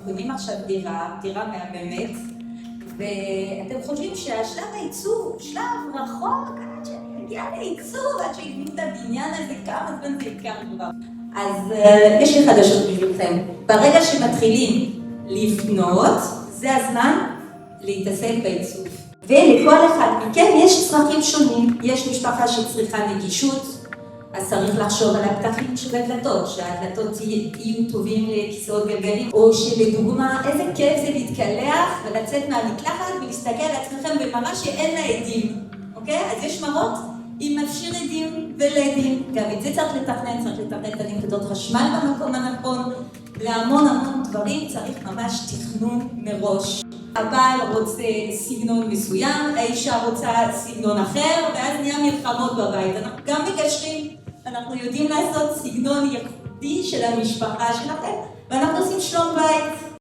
קונים עכשיו דירה מהממת, ואתם חושבים שהשלב העיצוב הוא שלב רחוק, עד שנגיע לעיצוב, עד שיגנים את הבניין הזה, כמה זמן זה יקר כבר. אז יש לי חדשות בשבילכם. ברגע שמתחילים לבנות, זה הזמן להתעסק בעיצוב. ולכל אחד מכם יש צרכים שונים. יש משפחה שצריכה נגישות, אז צריך לחשוב על הפתחים של הדלתות, שהדלתות יהיו טובים לכיסאות גלגלים, או שלדוגמה, איזה כיף זה להתקלח ולצאת מהמקלחת ולהסתכל על עצמכם במראה שאין לה עדים, אוקיי? אז יש מראות עם מפשיר עדים ולדים, גם את זה צריך לתכנן את הנקודות חשמל במקום הנכון, להמון דברים צריך ממש תכנון מראש. הבעל רוצה סגנון מסוים, האישה רוצה סגנון אחר, ואז נהיה מלחמות בבית. אנחנו גם מגשרים, אנחנו יודעים לעשות סגנון ייחודי של המשפחה שלכם, ואנחנו עושים שלום בית.